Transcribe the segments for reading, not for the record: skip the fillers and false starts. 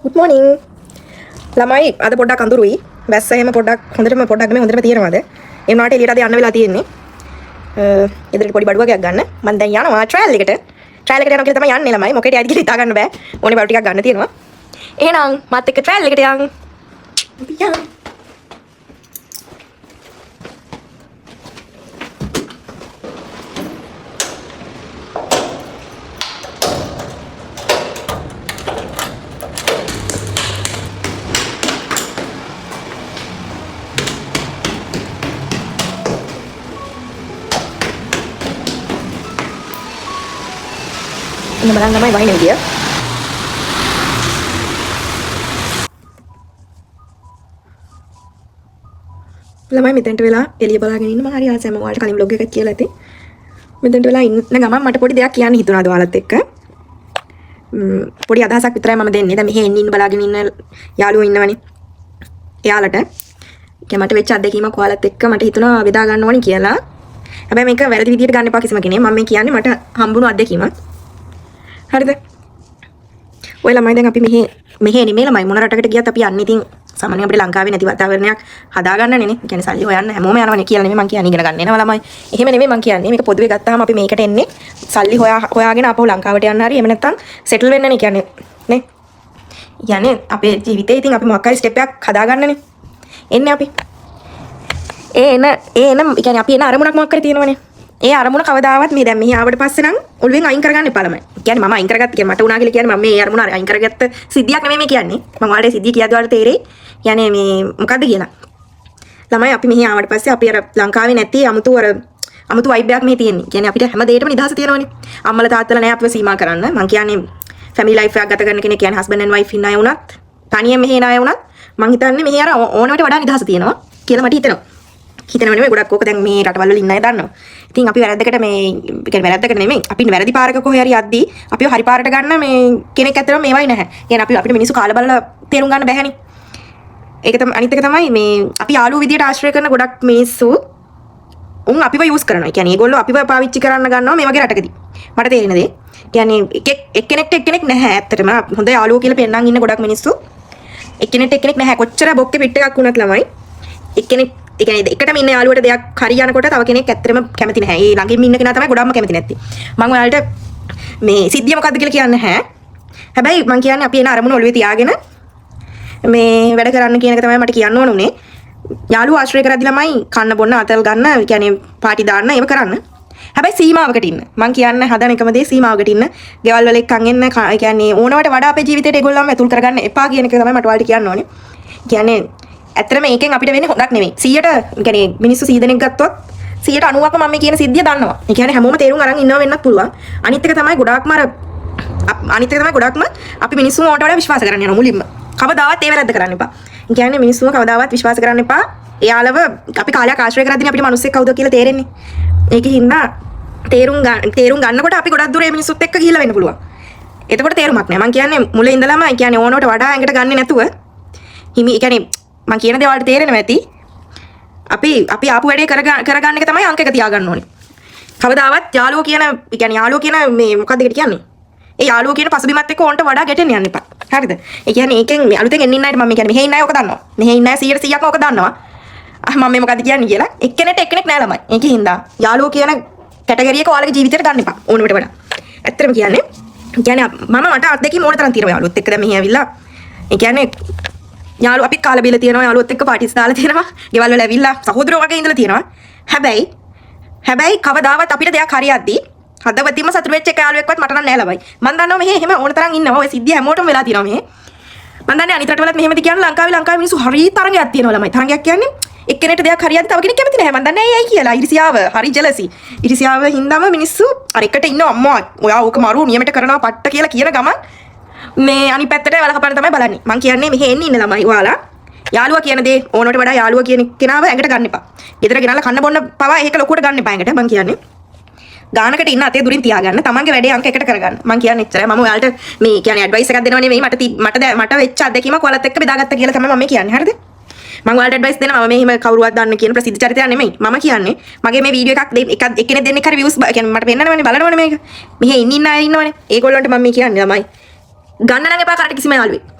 good morning. ළමයි අද පොඩ්ඩක් අඳුරුයි. වැස්ස එහෙම පොඩ්ඩක් හොඳටම තියෙනවාද? ඒ වුණාට එළියට අද යන්න වෙලා තියෙන්නේ. ඉදිරියට පොඩි බඩුවක් ගන්න. මම දැන් යනවා ට්‍රයල් එකට. ට්‍රයල් එකට යනවා කියලා තමයි යන්නේ ළමයි. මොකේද යයිද කියලා හිතා ගන්න බෑ. ඕනේ බඩු ටිකක් ගන්න තියෙනවා. එහෙනම් මාත් එක්ක ට්‍රයල් එකට යන්. යන්. ini barang lamai bahin dia. ළමයි මෙතෙන්ට වෙලා එළිය බලාගෙන ඉන්න මම හරි ආසයි මම ඔයාලට කලින් බ්ලොග් එකක් කියලා ඇති. මෙතෙන්ට වෙලා ඉන්න ගමන් මට පොඩි දෙයක් කියන්න හිතුණාද ඔයාලත් එක්ක. පොඩි අදහසක් විතරයි මම දෙන්නේ. දැන් මෙහෙ එන්න බලාගෙන ඉන්න යාළුවෝ ඉන්නවනේ. එයාලට මට වෙච්ච අත්දැකීමක් ඔයාලත් එක්ක මට හිතුණා බෙදා ගන්න ඕනි කියලා. හැබැයි මේක වැරදි විදියට ගන්න එපා කිසිම කෙනෙක්. මම මේ කියන්නේ මට හම්බුණු අත්දැකීමක්. හරිද? ඔය ළමයි දැන් අපි මෙහෙ නෙමෙයි ළමයි මොන රටකට ගියත් අපි යන්නේ ඉතින් සාමාන්‍යයෙන් අපිට ලංකාවේ නැති වාතාවරණයක් හදාගන්නනේ නේ. ඒ කියන්නේ සල්ලි හොයන්න හැමෝම යනවනේ කියලා නෙමෙයි මං කියන්නේ ඉගෙන ගන්න එනවා ළමයි. එහෙම නෙමෙයි මං කියන්නේ මේක පොදුවේ ගත්තාම අපි මේකට එන්නේ සල්ලි හොයාගෙන ආපහු ලංකාවට යන්න හරි එහෙම නැත්නම් සෙටල් වෙන්නනේ කියන්නේ නේ. කියන්නේ අපේ ජීවිතේ ඉතින් අපි මොකක් හරි ස්ටෙප් එකක් හදාගන්නනේ. එන්නේ අපි. ඒ කියන්නේ අපි එන අරමුණක් මොකක් හරි තියෙනවනේ. ඒ අරමුණ කවදාවත් මේ දැන් මෙහි ආවට පස්සේ නම් ඔළුවෙන් අයින් කරගන්න එපා ළමයි. කියන්නේ මම අයින් කරගත්ත කියන්නේ මට උනා කියලා කියන්නේ මම මේ අරමුණ අයින් කරගත්ත සිද්ධියක් නෙමෙයි මේ කියන්නේ. මම ඔයාලට සිද්ධිය කියද්දී ඔයාලට තේරෙයි. කියන්නේ මේ මොකද්ද කියලා. ළමයි අපි මෙහි ආවට පස්සේ අපි අර ලංකාවේ නැති අමුතු වයිබ් එකක් මෙහි තියෙන්නේ. කියන්නේ අපිට හැම දෙයකටම නිදහස තියෙනවනේ. අම්මලා තාත්තලා නැහැ අපිව සීමා කරන්න. මම කියන්නේ ෆැමිලි ලයිෆ් එකක් ගත කරන කෙනෙක් කියන්නේ හස්බන්ඩ් ඇන්ඩ් වයිෆ් ඉන්න අය වුණත් තනියෙන් මෙහි එන අය වුණත් මම හිතන්නේ මෙහි අර ඕනවට වඩා නිදහස තියෙනවා කියලා මට හිතෙනවා. හිතනව නෙමෙයි ගොඩක් ඕක දැන් මේ රටවල් වල ඉන්න අය දන්නවා. ඉතින් අපි වැරද්දකට මේ කියන්නේ වැරද්දකට නෙමෙයි අපි වැරදි පාරක කොහේ හරි යද්දී අපිව හරි පාරට ගන්න මේ කෙනෙක් ඇත්තටම මේවයි නැහැ. කියන්නේ අපිට මිනිස්සු කාලා බලලා තේරුම් ගන්න බැහැනේ. ඒක තමයි අනිත් එක තමයි මේ අපි යාළුවෝ විදියට ආශ්‍රය කරන ගොඩක් මිනිස්සු උන් අපිව යූස් කරනවා. කියන්නේ ඒගොල්ලෝ අපිව පාවිච්චි කරන්න ගන්නවා මේ වගේ රටකදී. මට තේරෙන දේ. කියන්නේ එක්කෙනෙක් නැහැ ඇත්තටම. හොඳ යාළුවෝ කියලා පෙන්නන් ඉන්න ගොඩක් මිනිස්සු එක්කෙනෙක් නැහැ. කොච්චර බොක්කේ පිට එකක් වුණත් ළමයි එක්කෙනෙක් ඒ කියන්නේ එකටම ඉන්න යාළුවට දෙයක් හරි යනකොට තව කෙනෙක් ඇත්තටම කැමති නැහැ. ඒ ළඟින්ම ඉන්න කෙනා තමයි ගොඩක්ම කැමති නැත්තේ. මම ඔයාලට මේ සිද්ධිය මොකද්ද කියලා කියන්න නැහැ. හැබැයි මම කියන්නේ අපි එන අරමුණ ඔළුවේ තියාගෙන මේ වැඩ කරන්න කියන එක තමයි මට කියන්න ඕන උනේ. යාළුවෝ ආශ්‍රය කරද්දි ළමයි කන්න බොන්න අතල් ගන්න, ඒ කියන්නේ පාටි දාන්න ඒව කරන්න. හැබැයි සීමාවකට ඉන්න. මම කියන්න හදන එකම දේ සීමාවකට ඉන්න. ගෙවල් වල එක්කන් එන්න, ඒ කියන්නේ ඕනවට වඩා අපේ ජීවිතේට ඒගොල්ලන්ව ඇතුල් කරගන්න එපා කියන එක තමයි මට ඔයාලට කියන්න ඕනේ. කියන්නේ ඇත්තටම මේකෙන් අපිට වෙන්නේ හොඳක් නෙමෙයි. 100ට يعني මිනිස්සු 100 දෙනෙක් ගත්තොත් 90%ක්ම මම මේ කියන සිද්ධිය දන්නවා. ඒ කියන්නේ හැමෝම තේරුම් අරන් ඉන්නව වෙන්නත් පුළුවන්. අනිත් එක තමයි ගොඩාක්ම අපි මිනිස්සුන් ඕකට වඩා විශ්වාස කරන්න යනවා මුලින්ම. කවදාවත් ඒ වැරද්ද කරන්න එපා. ඒ කියන්නේ මිනිස්සුන්ව කවදාවත් විශ්වාස කරන්න එපා. එයාලව අපි කාලයක් ආශ්‍රය කරද්දී අපිට මිනිස්සෙක් කවුද කියලා තේරෙන්නේ. ඒකින්ද තේරුම් ගන්නකොට අපි ගොඩක් දුර මේ මිනිස්සුත් එක්ක ගිහිල්ලා වෙන්න පුළුවන්. එතකොට තේරුමක් නැහැ. මම කියන්නේ මුලින් ඉඳලාම ඒ කියන්නේ ඕනවට වඩා ඇඟට ගන්නේ නැතුව හිමි ඒ කියන්නේ මම කියන දේ වලට තේරෙනවා ඇති. අපි ආපු වැඩේ කරගන්න එක තමයි අංක එක තියාගන්න ඕනේ. කවදාවත් යාළුවෝ කියන මේ මොකක්ද ඒකට කියන්නේ? ඒ යාළුවෝ කියන පසුබිමත් එක්ක ඕන්ට වඩා ගැටෙන්න යන්න එපා. හරිද? ඒ කියන්නේ ඒකෙන් අලුතෙන් එන්න ඉන්න අයට මම කියන්නේ මෙහෙ ඉන්න අය ඔක දන්නවා. මෙහෙ ඉන්න අය 100%ක්ම ඔක දන්නවා. මම මේ මොකද්ද කියන්නේ කියලා. එක්කෙනෙක් නෑ ළමයි. ඒකින්ද යාළුවෝ කියන කැටගරි එක ඔයාලගේ ජීවිතේට ගන්න එපා. ඕනෙකට වඩා. ඇත්තටම කියන්නේ මට අත්දැකීම් ඕන තරම් තියෙනවා යාළුවොත් එක්ක දැන් මෙහෙ ඇවිල්ලා. ඒ කියන්නේ යාළුවෝ අපි කාලා බීලා තියෙනවා යාළුවොත් එක්ක පාටිස් දාලා තියෙනවා ගෙවල් වල ඇවිල්ලා සහෝදරයෝ වගේ ඉඳලා තියෙනවා හැබැයි කවදාවත් අපිට දෙයක් හරියද්දී හදවතින්ම සතුටු වෙච්ච එක යාළුවෙක්වත් මට නම් නෑ ළමයි මම දන්නවා මෙහෙ එහෙම ඕන තරම් ඉන්නවා ඔය සිද්ධිය හැමෝටම වෙලා තියෙනවා මෙහෙ මම දන්නේ අනිත් රටවලත් මෙහෙමද කියන්නේ ලංකාවේ මිනිස්සු හරි තරංගයක් තියෙනවා ළමයි තරංගයක් කියන්නේ එක්කෙනෙක්ට දෙයක් හරියද්දී තව කෙනෙක් කැමති නැහැ මම දන්නේ ඇයි කියලා ඉරිසියාව හරි ජෙලසි ඉරිසියාව හින්දාම මිනිස්සු අර එකට ඉන්නවා අම්මා ඔයා ඕක මරු නියමයට කරනවා පට්ට කියලා කියන ගමන් මේ අනිත් පැත්තට වලකපන්න තමයි බලන්නේ. මං කියන්නේ මෙහෙ එන්න ඉන්න ළමයි ඔයාලා. යාළුවා කියන දේ ඕනකට වඩා යාළුවා කියන කෙනාව ඇඟට ගන්න එපා. ගෙදර ගෙනල්ලා කන්න බොන්න පවා ඒක ලොකුවට ගන්න එපා ඇඟට. මං කියන්නේ ගානකට ඉන්න අතේ දුරින් තියාගන්න. තමන්ගේ වැඩේ අංක එකට කරගන්න. මං කියන්නේ එච්චරයි. මම ඔයාලට මේ කියන්නේ ඇඩ්වයිස් එකක් දෙනව නෙවෙයි. මට වෙච්ච අත්දැකීමක් ඔයාලත් එක්ක බෙදාගත්තා කියලා තමයි මම කියන්නේ. හරිද? මම ඔයාලට ඇඩ්වයිස් දෙනවා. මම මෙහෙම කවුරුවත් දන්න කියන ප්‍රසිද්ධ චරිතයක් නෙමෙයි. මම කියන්නේ මගේ මේ වීඩියෝ එකක් එක්කෙනෙක් දෙන්නෙක් හරි views කියන්නේ මට පෙන්නනවනේ බලනවනේ මේක. මෙහෙ ඉන්න අය ඉන්නවනේ. ඒගොල්ලන්ට මම මේ කියන්නේ ළමයි ගන්න නම් එපා කරට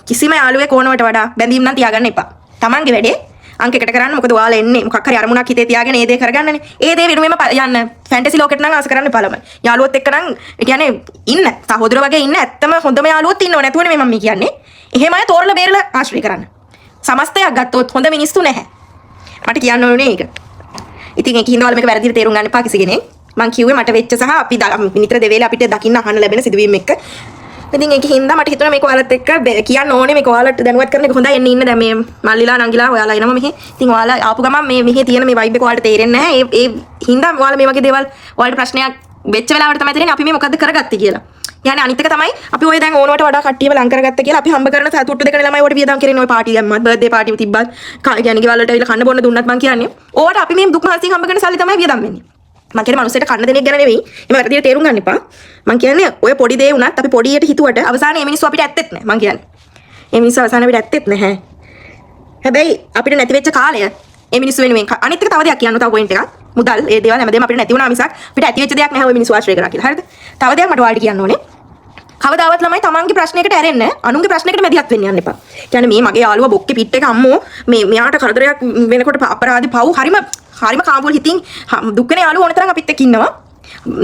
කිසිම යාළුවෙක් ඕනවට වඩා බැඳීම් නම් තියාගන්න එපා. තමන්ගේ වැඩේ අංක එකට කරන්න. මොකද ඔයාලා එන්නේ මොකක් හරි අරමුණක් හිතේ තියාගෙන ඒ දේ කරගන්නනේ. ඒ දේ වෙනුවෙම යන්න. ෆැන්ටසි ලෝකෙට නම් ආස කරන්න එපා ළමයි. යාළුවොත් එක්ක නම් ඒ කියන්නේ ඉන්න. සහෝදර වගේ ඉන්න ඇත්තම හොඳම යාළුවොත් ඉන්නව නැතුවනේ මම කියන්නේ. එහෙම අය තෝරලා බේරලා ආශ්‍රය කරන්න. සමස්තයක් ගත්තොත් හොඳ මිනිස්සු නැහැ. මට කියන්න ඕනේ ඒක. ඉතින් ඒක හින්දා මේක වැරදිට තේරුම් ගන්න එපා කිසි කෙනෙක්. මං කිව්වේ මට වෙච්ච සහ අපි නිතර දෙවේල අපිට දකින්න අහන්න ලැබෙන සිදුවීම් එක්ක. ඉතින් ඒක හින්දා මට හිතුණා මේක ඔයාලත් එක්ක කියන්න ඕනේ මේක ඔයාලට දැනුවත් කරන එක හොඳයි. එන්න ඉන්න දැන් මේ මල්ලිලා නංගිලා ඔයාලා එනවා මෙහි. ඉතින් ඔයාලා ආපු ගමන් මෙහි තියෙන මේ වයිබ් එක ඔයාලට තේරෙන්නේ නැහැ. ඒ හින්දා ඔයාලා මේ වගේ දේවල් ඔයාලට ප්‍රශ්නයක් වෙච්ච වෙලාවට තමයි තේරෙන්නේ අපි මේ මොකද්ද කරගත්තේ කියලා. يعني අනිත් එක තමයි අපි ඔය දැන් ඕනවට වඩා කට්ටියව ලං කරගත්ත කියලා අපි හම්බ කරන සතුටු දෙකනේ ළමයි ඔයාලට වියදම් කරන්නේ ඔය පාටි දැම්මත් බර්ත්ඩේ පාටි තිබ්බත් يعني ගෙවල් වලට ඇවිල්ලා කන්න බොන්න දුන්නත් මං කියන්නේ ඕවට අපි මේ දුක් මහන්සියෙන් හම්බ කරන සල්ලි තමයි වියදම් වෙන්නේ. මං කියන්නේ මනුස්සයට කන්න දෙනෙක් ගැන නෙවෙයි. එහෙම වැරදියට තේරුම් ගන්න එපා. මං කියන්නේ ඔය පොඩි දේ වුණත් අපි පොඩියට හිතුවට අවසානයේ මේ මිනිස්සු අපිට ඇත්තෙත් නැහැ. මං කියන්නේ. මේ මිනිස්සු අවසානයේ අපිට ඇත්තෙත් නැහැ. හැබැයි අපිට නැති වෙච්ච කාලය මේ මිනිස්සු වෙනුවෙන් අනිත් එක තව දෙයක් කියන්න තව පොයින්ට් එකක්. මුදල් ඒ දේවල් හැමදේම අපිට නැති වුණා මිසක් අපිට ඇති වෙච්ච දෙයක් නැහැ ඔය මිනිස්සු ආශ්‍රය කරා කියලා. හරිද? තව දෙයක් මට ඔයාලට කියන්න ඕනේ. කවදාවත් ළමයි තමන්ගේ ප්‍රශ්නයකට ඇරෙන්න අනුන්ගේ ප්‍රශ්නයකට මැදිහත් වෙන්න යන්න එපා. කියන්නේ මේ මගේ යාළුවා බොක්කේ පිට එක අම්මෝ මෙයාට කරදරයක් වෙනකොට අපරාධි පව් හරිම කාමුල් හිතින් දුක්කනේ යාළුවෝ ඕන තරම් අපිත් එක්ක ඉන්නවා.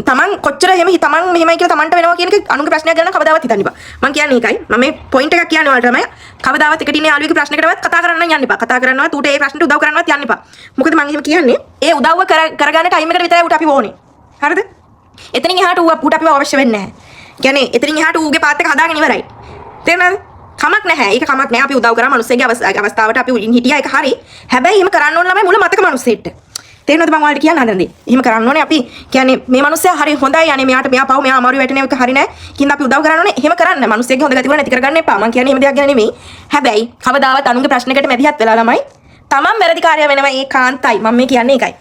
තමන් කොච්චර එහෙම තමන් මෙහෙමයි කියලා තමන්ට වෙනවා කියන එක අනුන්ගේ ප්‍රශ්නයක් ගැන කවදාවත් හිතන්න එපා. මම කියන්නේ ඒකයි. මම මේ පොයින්ට් එකක් කියන්නේ ඔයාලට තමයි කවදාවත් එකට ඉන්න යාළුවෙකුගේ ප්‍රශ්නයකටවත් කතා කරන්න යන්න එපා. කතා කරනවත් ඌට ඒ ප්‍රශ්නෙට උදව් කරන්නවත් යන්න එපා. මොකද මම එහෙම කියන්නේ ඒ උදව්ව කරගන්න ටයිම් එකට විතරයි ඌට අපි ඕනේ. හරිද? එතනින් එහාට ඌට අපිව අවශ්‍ය වෙන්නේ නැහැ. කියන්නේ එතනින් එහාට ඌගේ පාත් එක හදාගෙන ඉවරයි. තේරෙනවද? කමක් නැහැ. ඒක කමක් නැහැ. අපි උදව් කරා මිනිස්සෙගේ අවස්ථාවට අපි උඩින් හිටියා ඒක හරි. හැබැයි එහෙම කරන්න ඕන ළමයි මුල මතක මිනිස්සෙට. තේරෙනවද මම ඔයාලට කියන්න හදන්නේ? එහෙම කරන්න ඕනේ අපි කියන්නේ මේ මිනිස්සයා හරි හොඳයි. අනේ මෙයාට මෙයා පව් මෙයා අමාරු වැටෙන එක හරි නෑ. කින්ද අපි උදව් කරන්න ඕනේ. එහෙම කරන්න. මිනිස්සෙගේ හොඳ ගතිය වල නැති කරගන්න එපා. මම කියන්නේ එහෙම දෙයක් ගැන නෙමෙයි. හැබැයි කවදාවත් අනුන්ගේ ප්‍රශ්නයකට මැදිහත් වෙලා ළමයි තමන් වැරදිකාරයා වෙනවා ඒකාන්තයි. මම මේ කියන්නේ ඒකයි.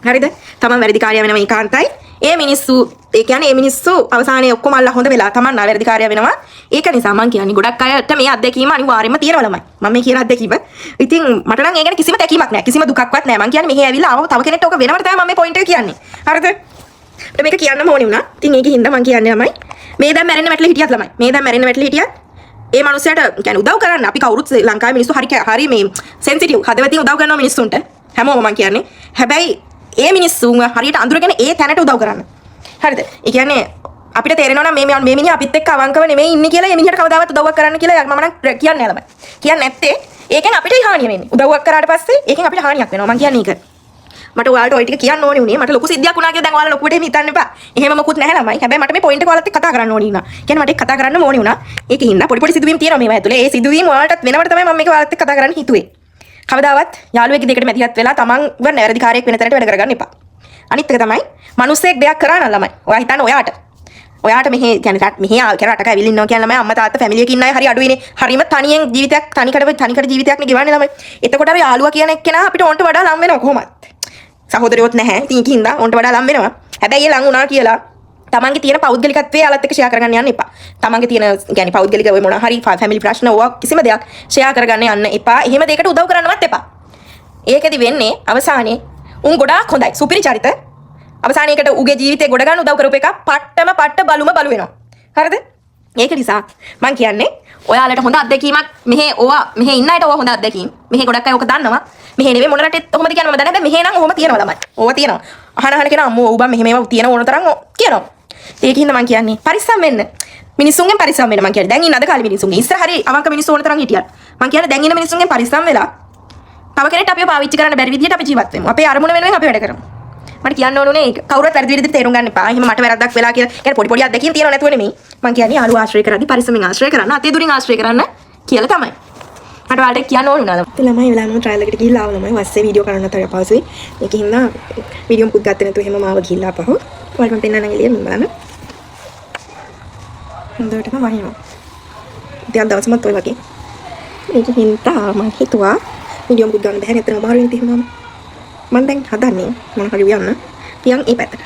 හරිද? තමන් වැරදිකාරයා වෙනවා ඒකාන්තයි. ඒ මිනිස්සු ඒ කියන්නේ ඒ මිනිස්සු අවසානයේ ඔක්කොම අල්ල හොඳ වෙලා තමන් වැරදිකාරයා වෙනවා. ඒක නිසා මම කියන්නේ ගොඩක් අයට මේ අත්දැකීම අනිවාර්යයෙන්ම තියෙනවා ළමයි. මම මේ කියන අත්දැකීම. ඉතින් මට නම් ඒ ගැන කිසිම තැකීමක් නැහැ. කිසිම දුකක්වත් නැහැ. මම කියන්නේ මෙහි ඇවිල්ලා ආව තව කෙනෙක්ට ඔක වෙනවට තමයි මම මේ පොයින්ට් එක කියන්නේ. හරිද? අපිට මේක කියන්නම ඕනේ වුණා. ඉතින් ඒකෙන් හින්දා මම කියන්නේ ළමයි මේ දැන් මැරෙන්න වැටලා හිටියත් ළමයි. මේ දැන් මැරෙන්න වැටලා හිටියත් ඒ මනුස්සයාට කියන්නේ උදව් කරන්න අපි කවුරුත් ලංකාවේ මිනිස්සු හරි මේ සෙන්සිටිව් හදවතින් උදව් කරනවා මිනිස්සුන්ට. හැමෝම මම කියන්නේ. හැබැයි ඒ මිනිස්සුන් හරියට අඳුරගෙන ඒ තැනට උදව් කරන්න. හරිද? ඒ කියන්නේ අපිට තේරෙනවා නම් මේ මිනිහා අපිත් එක්ක අවංකව නෙමෙයි ඉන්නේ කියලා මේ මිනිහට කවදාවත් උදව්වක් කරන්න කියලා මම නම් කියන්නේ නැහැ ළමයි. කියන්නේ නැත්තේ ඒකෙන් අපිට හානිය වෙන්නේ. උදව්වක් කරාට පස්සේ ඒකෙන් අපිට හානියක් වෙනවා. මම කියන්නේ ඒක. මට ඔයාලට ওই ටික කියන්න ඕනේ උනේ. මට ලොකු සිද්ධියක් වුණා කියලා දැන් ඔයාලා ලොකුවට එහෙම හිතන්න එපා. එහෙම මොකුත් නැහැ ළමයි. හැබැයි මට මේ පොයින්ට් එක ඔයාලත් එක්ක කතා කරන්න ඕනේ නා. කියන්නේ මට ඒක කතා කරන්න ඕනේ වුණා. ඒකෙන් හින්දා පොඩි සිදුවීම් තියෙනවා මේවා ඇතුලේ. ඒ සිදුවීම් ඔයාලටත් වෙනවට තමයි මම මේක ඔයාලත් එක්ක කතා කරන්න හිතුවේ. කවදාවත් යාළුවෙක් දෙකට මැදිහත් වෙලා තමන්ව නැරදිකාරයෙක් වෙන තැනට වැඩ කරගන්න එපා. අනිත් එක තමයි මිනිස්සෙක් දෙයක් කරා නම් ළමයි. ඔයා හිතන්න ඔයාට මෙහි කියන්නේ මෙහි රටක ඇවිල්ලා ඉන්නවා කියන ළමයි අම්මා තාත්තා ෆැමිලි එකේ ඉන්න අය හරි අඩුයිනේ. හරිම තනියෙන් ජීවිතයක් තනිකඩ ජීවිතයක් නේ ගෙවන්නේ ළමයි. එතකොට අර යාළුවා කියන එක්කෙනා අපිට ඕන්ට වඩා ලම් වෙනවා කොහොමත්. සහෝදරයොත් නැහැ. ඉතින් ඒකින්ද ඕන්ට වඩා ලම් වෙනවා. හැබැයි ඒ ලම් වුණා කියලා තමන්ගේ තියෙන පෞද්ගලිකත්වය යාළුවත් එක්ක ෂෙයා කරගන්න යන්න එපා. තමන්ගේ තියෙන කියන්නේ පෞද්ගලික ඔය මොනවා හරි ෆැමිලි ප්‍රශ්න ඕවා කිසිම දෙයක් ෂෙයා කරගන්න යන්න එපා. එහෙම දෙයකට උදව් කරන්නවත් එපා. ඒකෙදි වෙන්නේ අවසානයේ උන් ගොඩාක් හොඳයි. සුපිරි චරිත අවසානයේකට උගේ ජීවිතේ ගොඩ ගන්න උදව් කරපු එක පට්ට බලු වෙනවා. හරිද? ඒක නිසා මම කියන්නේ ඔයාලට හොඳ අත්දැකීමක් මෙහෙ ඉන්න අයට ඕවා හොඳ අත්දැකීම්. මෙහෙ ගොඩක් අය ඕක දන්නවා. මෙහෙ නෙවෙයි මොන රටෙත් කොහොමද කියන්නේ මම දන්නේ නැහැ. මෙහෙ නම් ඔහොම තියෙනවා ළමයි. ඕවා තියෙනවා. අහන කෙනා අම්මෝ ඌ බං මෙහෙ මේවා තියෙන ඕන තරම් කියනවා. ඒකින්ද මම කියන්නේ පරිස්සම් වෙන්න. මිනිසුන්ගෙන් පරිස්සම් වෙන්න මම කියන්නේ. දැන් ඉන්න අද කාලේ මිනිසුන්ගෙන් ඉස්සර හරි අවංක මිනිස්සු ඕන තරම් හිටියා. මම කියන්නේ දැන් ඉන්න මිනිසුන්ගෙන් පරිස්සම් වෙලා තව කෙනෙක්ට අපිව පාවිච්චි කරන්න බැරි විදිහට අපි ජීවත් වෙමු. අපේ අරමුණ වෙනුවෙන් අපි වැඩ කරමු. මට කියන්න ඕනේ ඒක. කවුරුත් වැරදි විදිහට තේරුම් ගන්න එපා. එහෙම මට වැරද්දක් වෙලා කියලා. يعني පොඩි අත්දැකීම් තියෙනව නැතුව නෙමෙයි. මම කියන්නේ යාළුවා ආශ්‍රය කරද්දී පරිස්සමින් ආශ්‍රය කරන්න, අතේ දුරින් ආශ්‍රය කරන්න කියලා තමයි. මට ඔයාලට කියන්න ඕන උනාද? ළමයි වෙලාවම ට්‍රයිල් එකට ගිහිල්ලා ආව ළමයි. වස්සේ වීඩියෝ කරන්න තරයි අපහසුයි. මේක හින්දා වීඩියෝ මුකුත් ගත්තේ නැතුව එහෙම මාව ගිහිල්ලා ආපහු. ඔයාලට මම පෙන්නන්න ගියේ මම බලන්න. හොඳටම වහිනවා. ඉතින් දවසමත් ඔය වගේ. මේක හින්දා මම හිතුවා වීඩියෝ මුකුත් ගන්න බැහැ නැත්නම් අමාරුවෙන් තියෙනවා. මම දැන් හදන්නේ මොන හරි යන්න. පියන් ඒ පැත්තට.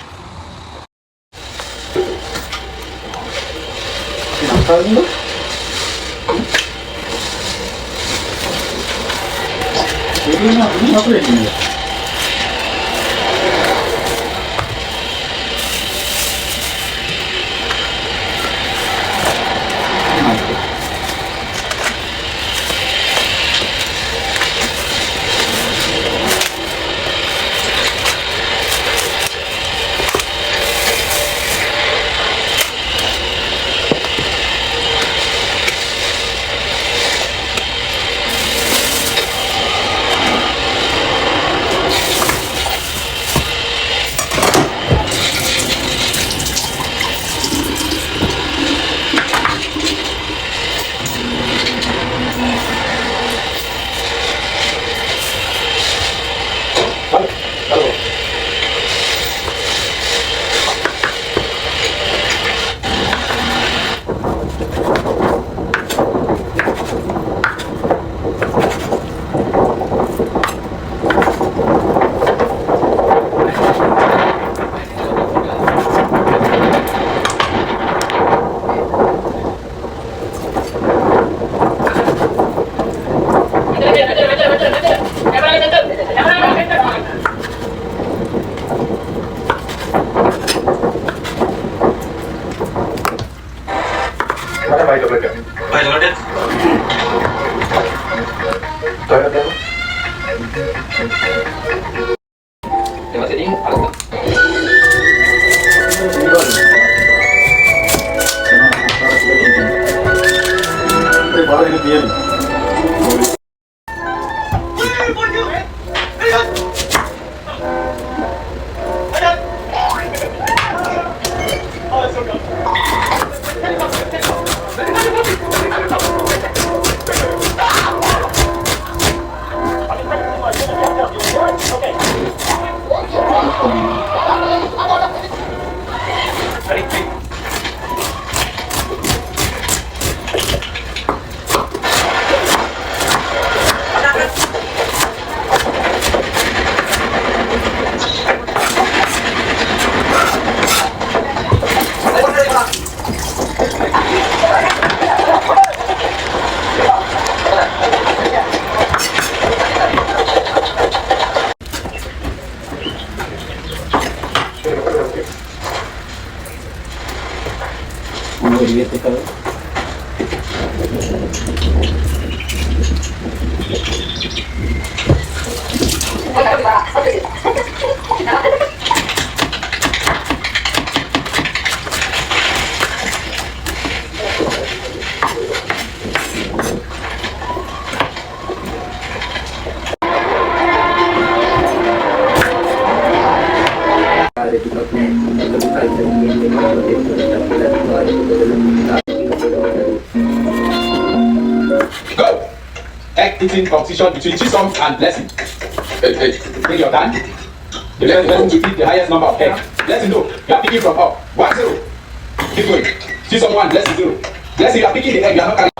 Go! Egg eating competition between Chisom and Blessing. Bring your hand. The first person to eat the highest number of eggs. Blessing, no. You are picking from up. 1-0. Keep going. Chisom 1, Blessing 0. Blessing, you are picking the egg. You are not carrying.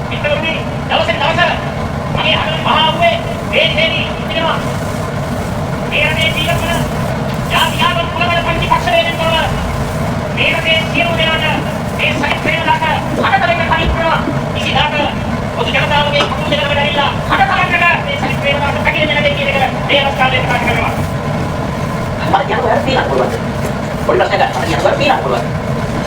මිත්‍රවරුනි, දවසෙන් දවස මගේ හදන මහා වූයේ වේදේනි ඉතිනවා. මේ රටේ ජීවත් වන ජාති ආගම් කුලවල පන්ති පක්ෂ වේදෙන් කරව මේ රටේ සියලු දෙනාට මේ සයිප්‍රේමලක හටතරක කලින් කරනවා. ඉසිදාට පොදු ජනතාවගේ කකුල් දෙකට වැඩිලා හටතරකට මේ සයිප්‍රේමලක පැකිලෙන දෙයක් කියන එක මේ අවස්ථාවේ ප්‍රකාශ කරනවා. මම කියනවා තියෙනවා පුළුවන්. පොඩි ප්‍රශ්නයක් මම කියනවා තියෙනවා පුළුවන්.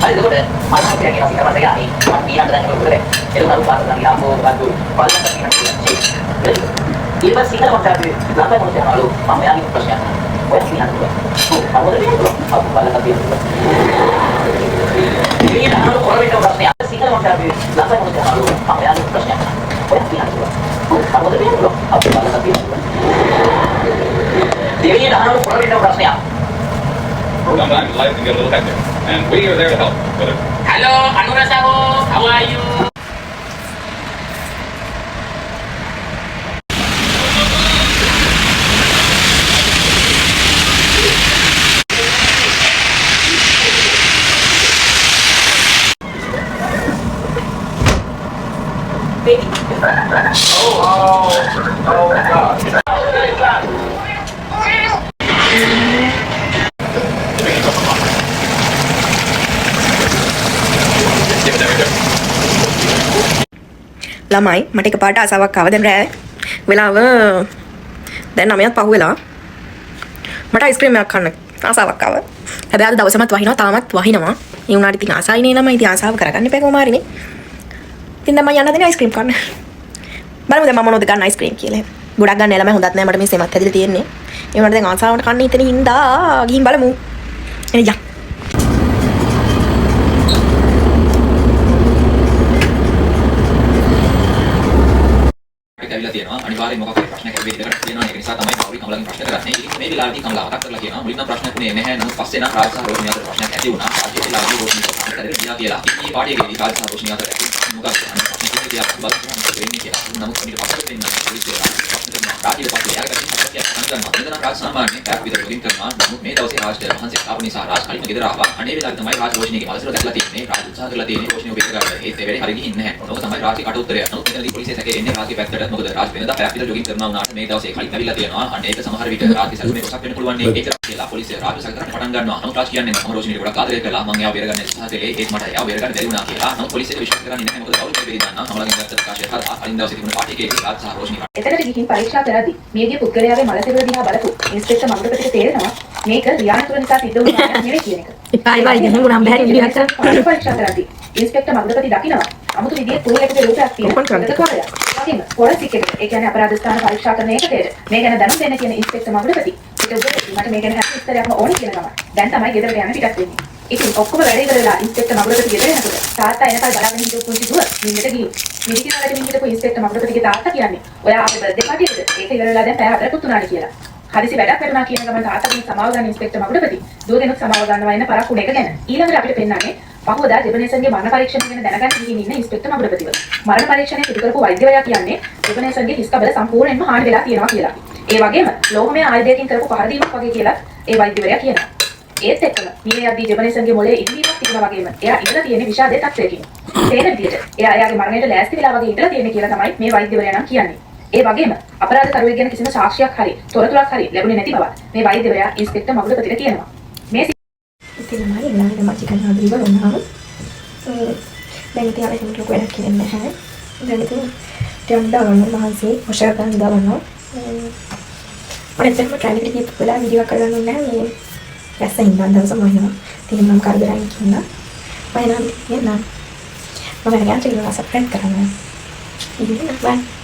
හරි එතකොට මම හිතන්නේ කියලා හිතනවා ගියා මම මීනක් දැන් කරේ. ඒක උරු පාස් නම් යාමෝ බඳු පාස් කරගෙන ඉතින් සිංහල මොකද අපි ළඟ මොකද අලු මම යාගේ ප්‍රශ්නයක්. ඔය සිංහල මොකද? ඔව් අවුරුදු දෙකක් අපු බලලා තියෙනවා. ඉතින් අර කොරවිට ප්‍රශ්නයක්. සිංහල මොකද අපි ළඟ මොකද අලු මම යාගේ ප්‍රශ්නයක්. ඔය සිංහල මොකද? ඔව් අවුරුදු දෙකක් අපු බලලා තියෙනවා. දෙවියන් අහන කොරවිට ප්‍රශ්නයක්. Sometimes life can get a little hectic, and we are there to help. Whether Hello, Anura Saho, how are you? ළමයි මට එකපාරට ආසාවක් ආවා දැන් රෑ වෙලාව දැන් 9ක් පහු වෙලා මට අයිස්ක්‍රීම් එකක් කන්න ආසාවක් ආවා. හැබැයි අද දවසමත් වහිනවා තාමත් වහිනවා. ඒ උනාට ඉතින් ආසයිනේ ළමයි ඉතින් ආසාව කරගන්න එපා කොහොමාරිනේ. ඉතින් දැන් මම යන්න දෙන අයිස්ක්‍රීම් කන්න. බලමු දැන් මම මොනවද ගන්න අයිස්ක්‍රීම් කියලා. ගොඩක් ගන්න ළමයි හොඳත් නෑ මට මේ සෙමත් හැදිලා තියෙන්නේ. ඒ උනාට දැන් ආසාවට කන්න හිතෙන හින්දා ගිහින් බලමු. එනේ යා. ඇවිල්ලා තියෙනවා අනිවාර්යෙන් මොකක් හරි ප්‍රශ්නයක් ඇවිත් ඉඳලා තියෙනවා ඒක නිසා තමයි කවුරු කමලගෙන් ප්‍රශ්න කරන්නේ ඉතින් මේ වෙලාවේදී කමලා මතක් කරලා කියනවා මුලින්ම ප්‍රශ්නකුනේ නැහැ නමුත් පස්සේ නම් රාජ් සහ රෝෂිනී අතර ප්‍රශ්නයක් ඇති වුණා ආයේ වෙලාවේදී රෝෂිනී ප්‍රශ්න කරලා කියලා ඉතින් මේ පාඩියේදී රාජ් සහ රෝෂිනී අතර මොකක්ද ප්‍රශ්නේ කියලා බලන්න වෙන්නේ කියලා නමුත් අපිට පස්සට දෙන්න රාජ්‍ය දෙපාර්තමේන්තුවේ යාකට සංගමන රාජ් සාමාන්‍යයෙන් පැයක් විතර ලොගින් කරනවා නමුත් මේ දවසේ රාජ් වහන්සේ ආපු නිසා රාජ් කලින්ම ගෙදර ආවා අනේ වෙලාවේ තමයි රාජ් රෝෂිනීගේ මලසර දැක්ලා තියෙන්නේ රාජ් උත්සාහ කරලා තියෙන්නේ රෝෂිනීව බේර ගන්න ඒත් ඒ වෙලේ හරි ගිහින් නැහැ ඔනෝක තමයි රාජ්ගේ කට උත්තරය නමුත් මෙතනදී පොලිසිය සැකේ එන්නේ රාජ්ගේ පැත්තට මොකද රාජ් වෙනදා පැයක් විතර ලොගින් කරනවා වුණාට මේ දවසේ කලින් ඇවිල්ලා තියෙනවා අනේ ඒක සමහර විට රාජ්ගේ සැකේ කොටසක් වෙන්න පුළුවන් නේ ඒක කියලා පොලිසිය රාජ් සැක කරන්න පටන් ගන්නවා නමුත් රාජ් කියන්නේ මම රෝෂිනීට ගොඩක් ආදරය කළා මම එයාව බේර ගන්න උත්සාහ කළේ ඒත් මට එයාව බේර ගන්න බැරි වුණා කියලා නමුත් පොලිසියට විශ්වාස කරන්නේ නැහැ මොකද කවුරුත් බේරි දන්නා කමලගෙන් දැක්ක ප්‍රකාශය කරලා කලින් දවසේ තිබුණ පාටි එකේ රාජ් සහ රෝෂිනී එතනට ගිහින් පරීක්ෂා කරද්දී මියගිය පුද්ගලයාගේ මල සිරුර දිහා බලපු ඉන්ස්පෙක්ටර් මඟුලපතිට තේරෙනවා මේක රියානතුර නිසා සිද්ධ වුණ කාරණයක් නෙවෙයි කියන එක. ඉතින් ආයි ඉතින් හංගුනම් බැරි විදිහට පරීක්ෂා කරද්දී ඉන්ස්පෙක්ටර් මඟුලපති දකිනවා අමුතු විදිහේ පුරලකගේ රූපයක් තියෙනවා. වගේම ෆොරන්සික් එකට ඒ කියන්නේ අපරාධ ස්ථාන පරීක්ෂා කරන එකටද මේ ගැන දැනුම් දෙන්න කියන ඉන්ස්පෙක්ටර් මඟුලපති ඊට උදේ මට මේ ගැන හැම විස්තරයක්ම ඕනේ කියන ගමන් දැන් තමයි ගෙදරට යන්න පිටත් වෙන්නේ. ඉතින් ඔක්කොම වැඩ ඉවරලා ඉන්ස්පෙක්ටර් මඟුලපති ගෙදර එනකොට තාත්තා එනකල් බලාගෙන හිටපු පුංචි දුව නිින්දට ගිහින් මිරිකිනවලට මිනිහට ඉන්ස්පෙක්ටර් මඟුලපතිගේ තාත්තා කියන්නේ ඔයා අපේ බර්ත්ඩේ පාටියේද ඒක ඉවරලා දැන් පැය 4ක් උතුණාට කියලා. හදිසි වැඩක් කරනවා කියන ගමන් තාත්තගෙන් සමාව ගන්න ඉන්ස්පෙක්ටර් මඟුලපති දුවගෙනුත් සමාව ගන්නවා එන්න පරක්කුණ එක ගැන. ඊළඟට අපිට පෙන්නන්නේ පහුවදා ජෙබනේසන්ගේ මරණ පරීක්ෂණය ගැන දැනගන්න ගිහින් ඉන්න ඉන්ස්පෙක්ටර් මඟුලපතිව. මරණ පරීක්ෂණය සිදු කරපු වෛද්‍යවරයා කියන්නේ ජෙබනේසන්ගේ හිස් කබල සම්පූර්ණයෙන්ම හානි වෙලා තියෙනවා කියලා. ඒ වගේම ලෝහමය ආයුධයකින් කරපු පහර දීමක් වගේ කියලා ඒ වෛද්‍යවරයා කියනවා. ඒත් එක්කම මේ යද්දී ජෙබනේසන්ගේ මොලේ ඉදිරියක් තිබුණා වගේම එයා ඉඳලා තියෙන විෂාදයේ තත්ත්වයකින්. තේන විදිහට එයා එයාගේ මරණයට ලෑස්ති වෙලා වගේ ඉඳලා තියෙන්නේ කියලා තමයි මේ වෛද්‍යවරයා නම් කියන්නේ. ඒ වගේම අපරාධකරුවෙක් ගැන කිසිම සාක්ෂියක් හරි තොරතුරක් හරි ලැබුණේ නැති බව මේ වෛද්‍යවරයා ඉන්ස්පෙක්ටර් මඟුලපතිට කියනවා. මේ ඉතින් මම ඊළඟට මම චිකන් හදලා ඉවරනවා. දැන් ඉතින් අපි හිතමු වැඩක් කියන්නේ නැහැ. දැන් ඉතින් ටිකක් දාගන්න මහන්සිය ඔෂා ගන්න දාගන්නවා. මම දැන් ට්‍රයිල් එකට ගිහින් වෙලා වීඩියෝ කරගන්න ඕනේ නැහැ. මේ දැස්ස ඉඳන් දවස මොනවා. ඉතින් මම කරදරයි කියනවා. මම නම් මම ගන්න ටිකක් සබ්ස්ක්‍රයිබ් කරන්න. ඉතින් බයි.